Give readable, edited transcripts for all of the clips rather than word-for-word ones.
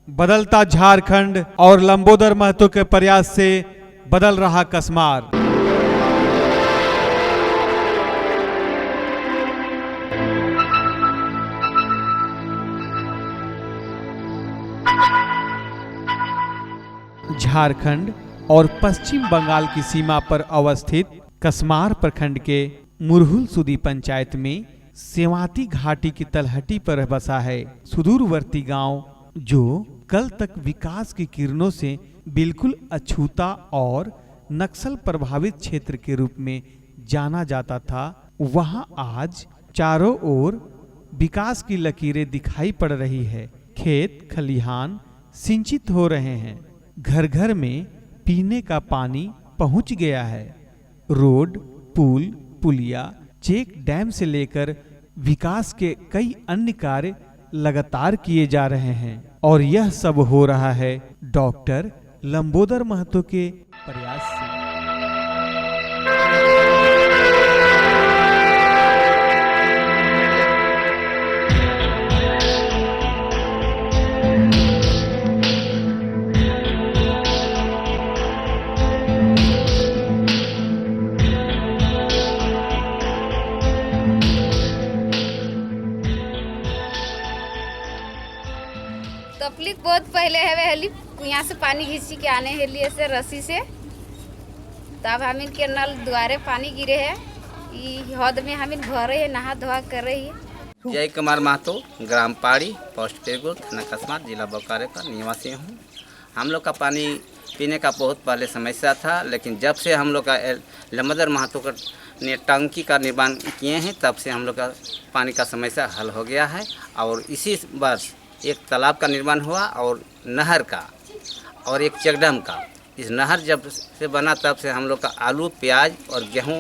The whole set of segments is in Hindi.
बदलता झारखंड और लंबोदर महतो के प्रयास से बदल रहा कसमार। झारखंड और पश्चिम बंगाल की सीमा पर अवस्थित कसमार प्रखंड के मुरहुल सुदी पंचायत में सेवाती घाटी की तलहटी पर बसा है सुदूरवर्ती गांव, जो कल तक विकास की किरणों से बिल्कुल अछूता और नक्सल प्रभावित क्षेत्र के रूप में जाना जाता था। वहां आज चारों ओर विकास की लकीरें दिखाई पड़ रही है। खेत खलिहान सिंचित हो रहे हैं, घर घर में पीने का पानी पहुंच गया है। रोड, पुल, पुलिया, चेक डैम से लेकर विकास के कई अन्य कार्य लगातार किए जा रहे हैं और यह सब हो रहा है डॉक्टर लंबोदर महतो के प्रयास से। तकलीफ बहुत पहले है हली यहाँ से पानी घींची के आने के लिए से रस्सी से, तब हमिन के नल द्वारे पानी गिरे है, हद में हमिन भरे है, नहा धोआ कर रही है। जय कुमार महतो, ग्राम पाड़ी, पोस्ट पेगुल, थाना कसमार, जिला बोकारो का निवासी हूँ। हम लोग का पानी पीने का बहुत पहले समस्या था, लेकिन जब से हम लोग का लंबोदर महतो का ने टंकी का निर्माण किए हैं, तब से हम लोग का पानी का समस्या हल हो गया है। और इसी वर्ष एक तालाब का निर्माण हुआ और नहर का और एक चेकडैम का। इस नहर जब से बना तब से हम लोग का आलू, प्याज और गेहूं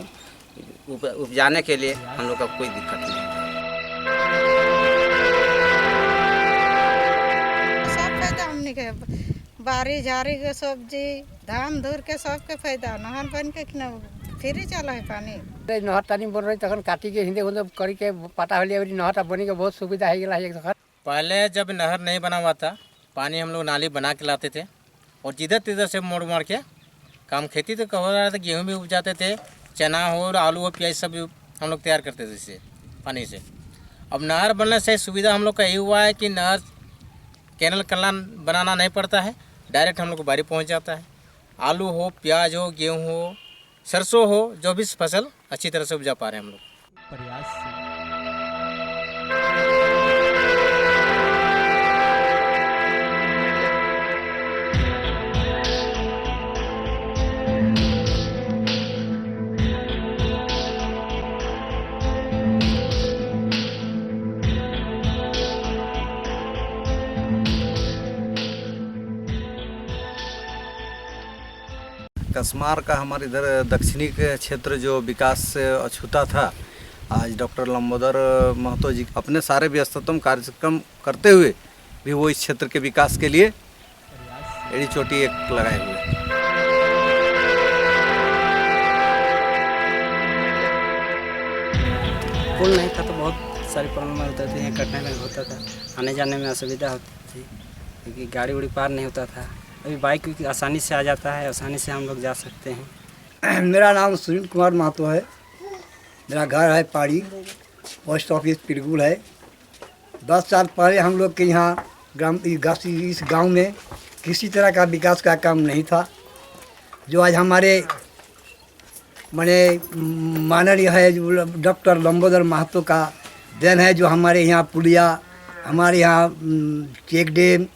उपजाने के लिए हम लोग का कोई दिक्कत नहीं है। सब फायदा हमने के बारी झारी के सब्जी धान धूर के सबके फायदा। नहर बन के फिर चला है पानी। नहर तानी बन रही तक काटी के हिंदे गुंदे करी के पता होली नहर बनी के बहुत सुविधा है गला। पहले जब नहर नहीं बना हुआ था, पानी हम लोग नाली बना के लाते थे और जिधर तिधर से मोड़ मोड़ के काम खेती तो हो रहा था, गेहूँ भी उपजाते थे, चना हो, आलू हो, प्याज सब हम लोग तैयार करते थे इससे पानी से। अब नहर बनने से सुविधा हम लोग का यही हुआ है कि नहर कैनल कलान बनाना नहीं पड़ता है, डायरेक्ट हम लोग को बारी पहुँच जाता है। आलू हो, प्याज हो, गेहूँ हो, सरसों हो, जो भी फसल अच्छी तरह से उपजा पा रहे हैं हम लोग प्रयास से। कसमार का हमारे इधर दक्षिणी के क्षेत्र जो विकास से अछूता था, आज डॉक्टर लंबोदर महतो जी अपने सारे व्यस्ततम कार्यक्रम करते हुए भी वो इस क्षेत्र के विकास के लिए एड़ी चोटी एक लगाए हुए। पुल नहीं था तो बहुत सारी प्रॉब्लम होती थी, यहाँ कटने में होता था, आने जाने में असुविधा होती थी क्योंकि गाड़ी उड़ी पार नहीं होता था। अभी बाइक आसानी से आ जाता है, आसानी से हम लोग जा सकते हैं। मेरा नाम सुनील कुमार महतो है, मेरा घर है पाड़ी, पोस्ट ऑफिस पिरगुल है। 10 साल पहले हम लोग के यहाँ इस गांव में किसी तरह का विकास का काम नहीं था। जो आज हमारे माननीय है जो डॉक्टर लंबोदर महतो का देन है, जो हमारे यहाँ पुलिया, हमारे यहाँ चेक डैम,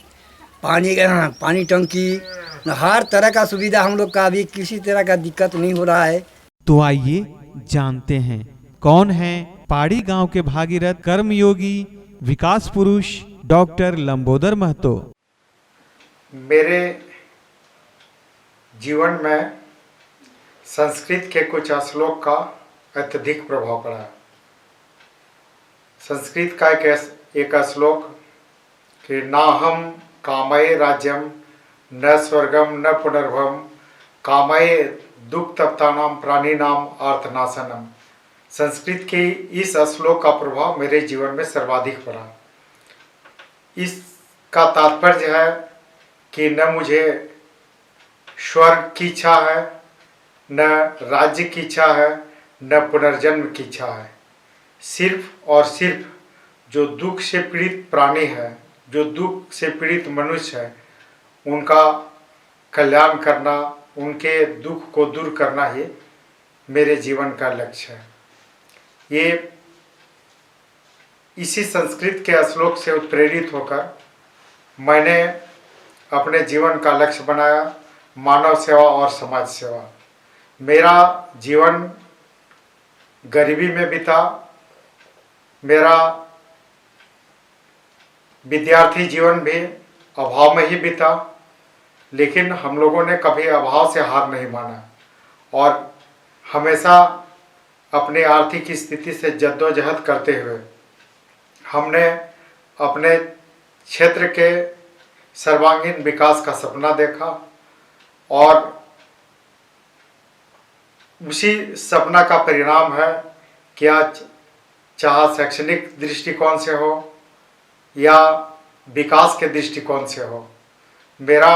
पानी टंकी, हर तरह का सुविधा हम लोग का अभी किसी तरह का दिक्कत नहीं हो रहा है। तो आइए जानते हैं कौन है पाड़ी गांव के भागीरथ कर्मयोगी विकास पुरुष डॉक्टर लंबोदर महतो। मेरे जीवन में संस्कृत के कुछ श्लोक का अत्यधिक प्रभाव पड़ा। संस्कृत का एक श्लोक कि नाहम कामये राज्यम न स्वर्गम न पुनर्भवम कामये दुख तप्तानाम प्राणीनाम आर्तनाशनम। संस्कृत के इस श्लोक का प्रभाव मेरे जीवन में सर्वाधिक पड़ा। इस का तात्पर्य है कि न मुझे स्वर्ग की इच्छा है, न राज्य की इच्छा है, न पुनर्जन्म की इच्छा है। सिर्फ और सिर्फ जो दुख से पीड़ित प्राणी है, जो दुख से पीड़ित मनुष्य है, उनका कल्याण करना, उनके दुख को दूर करना ही मेरे जीवन का लक्ष्य है। ये इसी संस्कृत के श्लोक से उत्प्रेरित होकर मैंने अपने जीवन का लक्ष्य बनाया मानव सेवा और समाज सेवा। मेरा जीवन गरीबी में बीता, मेरा विद्यार्थी जीवन भी अभाव में ही बीता, लेकिन हम लोगों ने कभी अभाव से हार नहीं माना और हमेशा अपनी आर्थिक स्थिति से जद्दोजहद करते हुए हमने अपने क्षेत्र के सर्वांगीण विकास का सपना देखा और उसी सपना का परिणाम है कि आज चाहे शैक्षणिक दृष्टिकोण से हो या विकास के दृष्टिकोण से हो, मेरा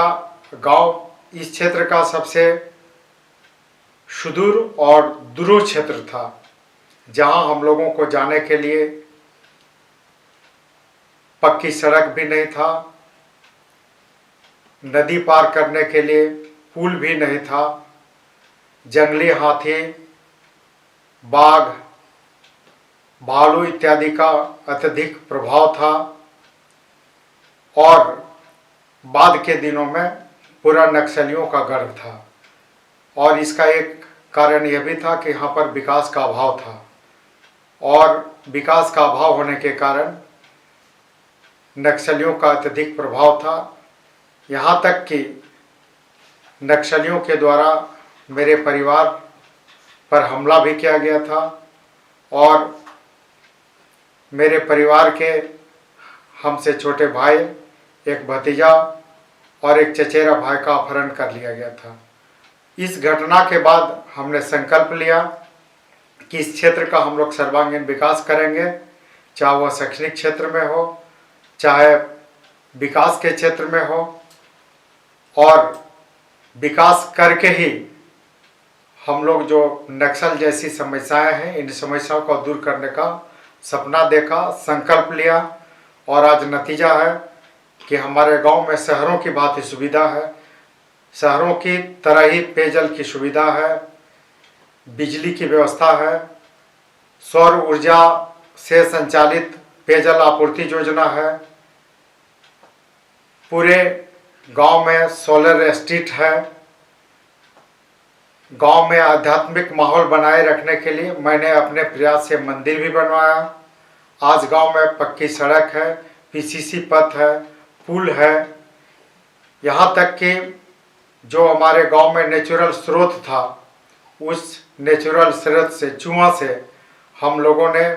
गांव इस क्षेत्र का सबसे सुदूर और दूर क्षेत्र था, जहां हम लोगों को जाने के लिए पक्की सड़क भी नहीं था, नदी पार करने के लिए पुल भी नहीं था, जंगली हाथी, बाघ, भालू इत्यादि का अत्यधिक प्रभाव था और बाद के दिनों में पूरा नक्सलियों का गढ़ था। और इसका एक कारण यह भी था कि यहाँ पर विकास का अभाव था और विकास का अभाव होने के कारण नक्सलियों का अत्यधिक प्रभाव था। यहाँ तक कि नक्सलियों के द्वारा मेरे परिवार पर हमला भी किया गया था और मेरे परिवार के हमसे छोटे भाई, एक भतीजा और एक चचेरा भाई का अपहरण कर लिया गया था। इस घटना के बाद हमने संकल्प लिया कि इस क्षेत्र का हम लोग सर्वांगीण विकास करेंगे, चाहे वह शैक्षणिक क्षेत्र में हो, चाहे विकास के क्षेत्र में हो, और विकास करके ही हम लोग जो नक्सल जैसी समस्याएं हैं, इन समस्याओं को दूर करने का सपना देखा, संकल्प लिया और आज नतीजा है कि हमारे गांव में शहरों की भांति सुविधा है, शहरों की तरह ही पेयजल की सुविधा है, बिजली की व्यवस्था है, सौर ऊर्जा से संचालित पेयजल आपूर्ति योजना है, पूरे गांव में सोलर स्ट्रीट है। गांव में आध्यात्मिक माहौल बनाए रखने के लिए मैंने अपने प्रयास से मंदिर भी बनवाया। आज गांव में पक्की सड़क है, पीसीसी पथ है, पुल है। यहाँ तक कि जो हमारे गांव में नेचुरल स्रोत था, उस नेचुरल स्रोत से, चुआ से हम लोगों ने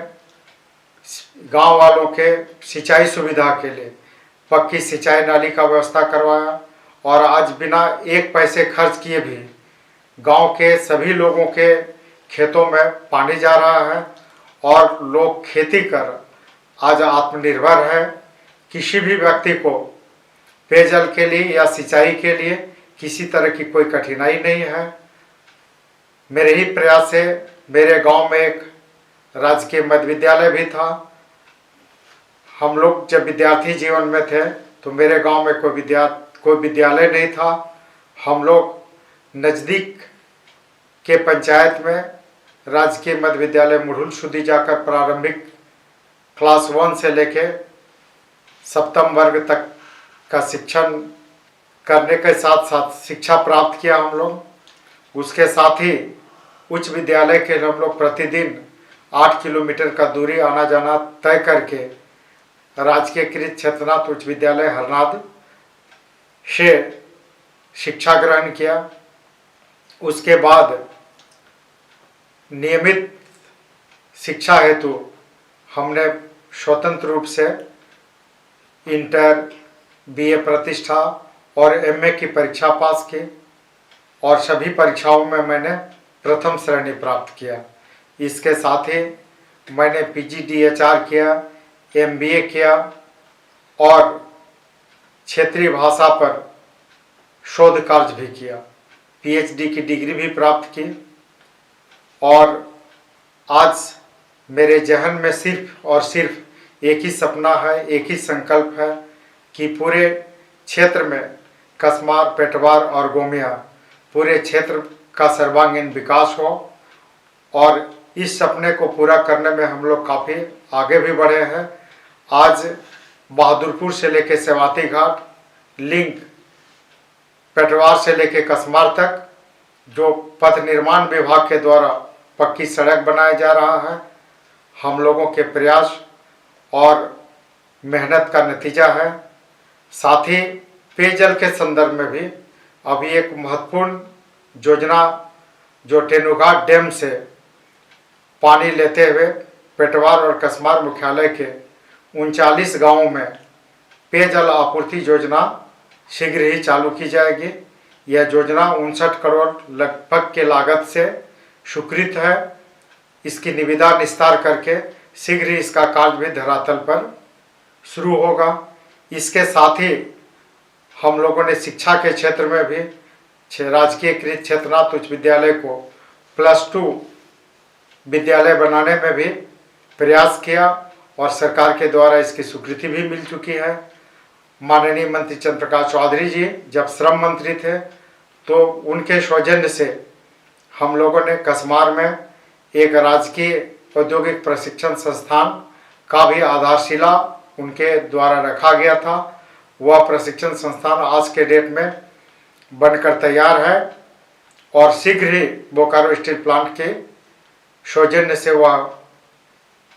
गांव वालों के सिंचाई सुविधा के लिए पक्की सिंचाई नाली का व्यवस्था करवाया और आज बिना एक पैसे खर्च किए भी गांव के सभी लोगों के खेतों में पानी जा रहा है और लोग खेती कर आज आत्मनिर्भर है। किसी भी व्यक्ति को पेयजल के लिए या सिंचाई के लिए किसी तरह की कोई कठिनाई नहीं है। मेरे ही प्रयास से मेरे गांव में एक राजकीय मध्य विद्यालय भी था। हम लोग जब विद्यार्थी जीवन में थे तो मेरे गांव में कोई विद्यालय नहीं था। हम लोग नज़दीक के पंचायत में राजकीय मध्य विद्यालय मुढ़ुल सुधी जाकर प्रारंभिक क्लास 1 से लेके 7वीं वर्ग तक का शिक्षण करने के साथ साथ शिक्षा प्राप्त किया हम लोग। उसके साथ ही उच्च विद्यालय के हम लोग प्रतिदिन 8 किलोमीटर का दूरी आना जाना तय करके राजकीय कृत क्षेत्रनाथ उच्च विद्यालय हरनाद से शिक्षा ग्रहण किया। उसके बाद नियमित शिक्षा हेतु हमने स्वतंत्र रूप से इंटर, बीए प्रतिष्ठा और एमए की परीक्षा पास की और सभी परीक्षाओं में मैंने प्रथम श्रेणी प्राप्त किया। इसके साथ ही मैंने पीजी DHR किया, MBA किया और क्षेत्रीय भाषा पर शोध कार्य भी किया, पीएचडी की डिग्री भी प्राप्त की। और आज मेरे जहन में सिर्फ और सिर्फ एक ही सपना है, एक ही संकल्प है कि पूरे क्षेत्र में कसमार, पेटवार और गोमिया पूरे क्षेत्र का सर्वांगीण विकास हो। और इस सपने को पूरा करने में हम लोग काफ़ी आगे भी बढ़े हैं। आज बहादुरपुर से लेके सेवाती घाट लिंक, पेटवार से लेके कसमार तक जो पथ निर्माण विभाग के द्वारा पक्की सड़क बनाया जा रहा है, हम लोगों के प्रयास और मेहनत का नतीजा है। साथ ही पेयजल के संदर्भ में भी अभी एक महत्वपूर्ण योजना जो टेनुघाट डैम से पानी लेते हुए पेटवार और कसमार मुख्यालय के 39 गांवों में पेयजल आपूर्ति योजना शीघ्र ही चालू की जाएगी। यह योजना 59 करोड़ लगभग के लागत से स्वीकृत है। इसकी निविदा निस्तार करके शीघ्र ही इसका कार्य भी धरातल पर शुरू होगा। इसके साथ ही हम लोगों ने शिक्षा के क्षेत्र में भी राजकीय कृत क्षेत्रनाथ उच्च विद्यालय को +2 विद्यालय बनाने में भी प्रयास किया और सरकार के द्वारा इसकी स्वीकृति भी मिल चुकी है। माननीय मंत्री चंद्र प्रकाश चौधरी जी जब श्रम मंत्री थे तो उनके सौजन्य से हम लोगों ने कसमार में एक राजकीय औद्योगिक प्रशिक्षण संस्थान का भी आधारशिला उनके द्वारा रखा गया था। वह प्रशिक्षण संस्थान आज के डेट में बनकर तैयार है और शीघ्र ही बोकारो स्टील प्लांट के सौजन्य से वह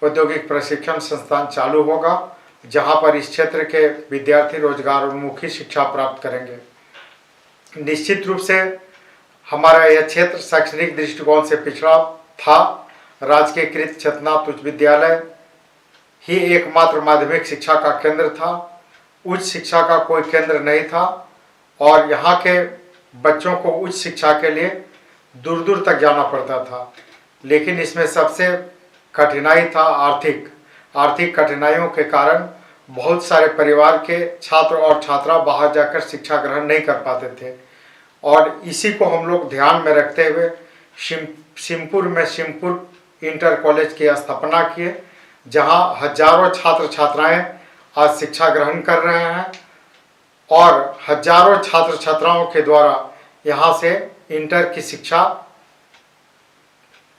औद्योगिक प्रशिक्षण संस्थान चालू होगा, जहां पर इस क्षेत्र के विद्यार्थी रोजगार उन्मुखी शिक्षा प्राप्त करेंगे। निश्चित रूप से हमारा यह क्षेत्र शैक्षणिक दृष्टिकोण से पिछड़ा था। राजकीय कृत क्षेत्रनाथ उच्च विद्यालय ही एकमात्र माध्यमिक शिक्षा का केंद्र था, उच्च शिक्षा का कोई केंद्र नहीं था और यहाँ के बच्चों को उच्च शिक्षा के लिए दूर दूर तक जाना पड़ता था। लेकिन इसमें सबसे कठिनाई था आर्थिक कठिनाइयों के कारण बहुत सारे परिवार के छात्र और छात्रा बाहर जाकर शिक्षा ग्रहण नहीं कर पाते थे और इसी को हम लोग ध्यान में रखते हुए सिमपुर में सिमपुर इंटर कॉलेज की स्थापना किए, जहां हजारों छात्र छात्राएं आज शिक्षा ग्रहण कर रहे हैं और हजारों छात्र छात्राओं के द्वारा यहां से इंटर की शिक्षा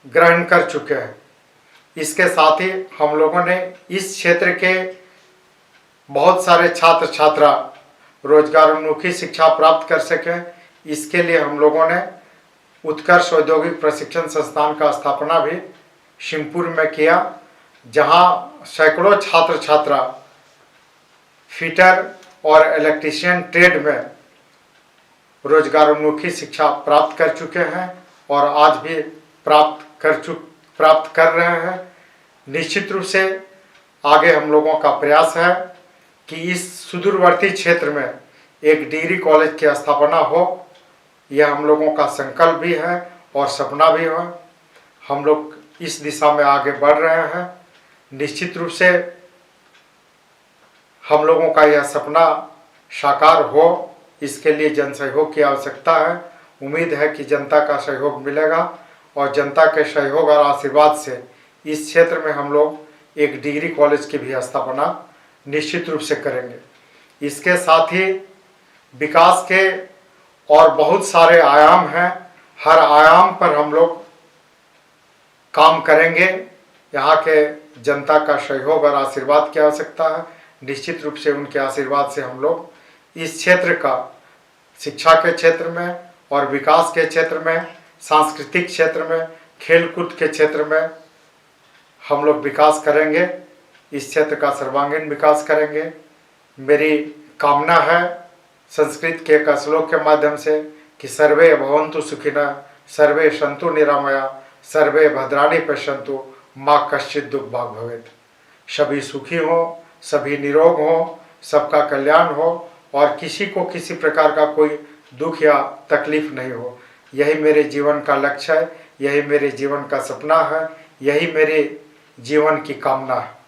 ग्रहण कर चुके हैं। इसके साथ ही हम लोगों ने इस क्षेत्र के बहुत सारे छात्र छात्रा रोजगारोन्मुखी शिक्षा प्राप्त कर सकें, इसके लिए हम लोगों ने उत्कर्ष औद्योगिक प्रशिक्षण संस्थान का स्थापना भी शिमपुर में किया, जहां सैकड़ों छात्र छात्रा फिटर और इलेक्ट्रीशियन ट्रेड में रोजगारोन्मुखी शिक्षा प्राप्त कर चुके हैं और आज भी प्राप्त कर रहे हैं। निश्चित रूप से आगे हम लोगों का प्रयास है कि इस सुदूरवर्ती क्षेत्र में एक डिग्री कॉलेज की स्थापना हो। यह हम लोगों का संकल्प भी है और सपना भी है। हम लोग इस दिशा में आगे बढ़ रहे हैं। निश्चित रूप से हम लोगों का यह सपना साकार हो, इसके लिए जन सहयोग की आवश्यकता है। उम्मीद है कि जनता का सहयोग मिलेगा और जनता के सहयोग और आशीर्वाद से इस क्षेत्र में हम लोग एक डिग्री कॉलेज की भी स्थापना निश्चित रूप से करेंगे। इसके साथ ही विकास के और बहुत सारे आयाम हैं, हर आयाम पर हम लोग काम करेंगे। यहाँ के जनता का सहयोग और आशीर्वाद की आवश्यकता है। निश्चित रूप से उनके आशीर्वाद से हम लोग इस क्षेत्र का शिक्षा के क्षेत्र में और विकास के क्षेत्र में, सांस्कृतिक क्षेत्र में, खेलकूद के क्षेत्र में हम लोग विकास करेंगे। इस क्षेत्र का सर्वांगीण विकास करेंगे। मेरी कामना है संस्कृत के एक श्लोक के माध्यम से कि सर्वे भवन्तु सुखिनः, सर्वे सन्तु निरामया, सर्वे भद्राणि पश्यन्तु, माँ कश्चित् दुर्भाग् भवेत्। सभी सुखी हों, सभी निरोग हों, सबका कल्याण हो और किसी को किसी प्रकार का कोई दुख या तकलीफ नहीं हो। यही मेरे जीवन का लक्ष्य है, यही मेरे जीवन का सपना है, यही मेरे जीवन की कामना है।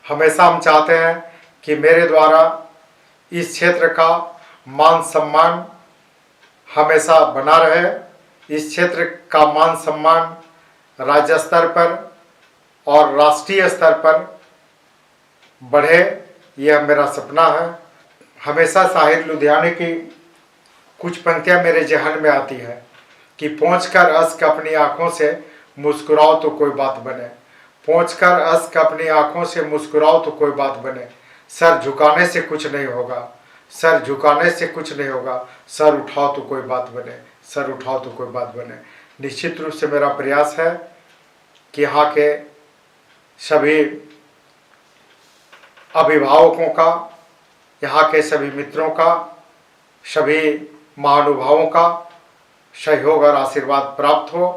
हमेशा हम चाहते हैं कि मेरे द्वारा इस क्षेत्र का मान सम्मान हमेशा बना रहे, इस क्षेत्र का मान सम्मान राज्य स्तर पर और राष्ट्रीय स्तर पर बढ़े, यह मेरा सपना है। हमेशा साहिर लुधियाने की कुछ पंक्तियाँ मेरे जहन में आती है कि पहुँचकर अश्क अपनी आँखों से मुस्कुराओ तो कोई बात बने, पहुँचकर अश्क अपनी आँखों से मुस्कुराओ तो कोई बात बने, सर झुकाने से कुछ नहीं होगा, सर झुकाने से कुछ नहीं होगा, सर उठाओ तो कोई बात बने, सर उठाओ तो कोई बात बने। निश्चित रूप से मेरा प्रयास है कि यहाँ के सभी अभिभावकों का, यहाँ के सभी मित्रों का, सभी महानुभावों का सहयोग और आशीर्वाद प्राप्त हो,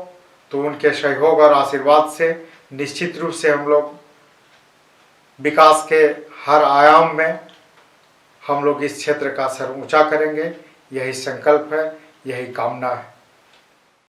तो उनके सहयोग और आशीर्वाद से निश्चित रूप से हम लोग विकास के हर आयाम में हम लोग इस क्षेत्र का सर ऊंचा करेंगे। यही संकल्प है, यही कामना है।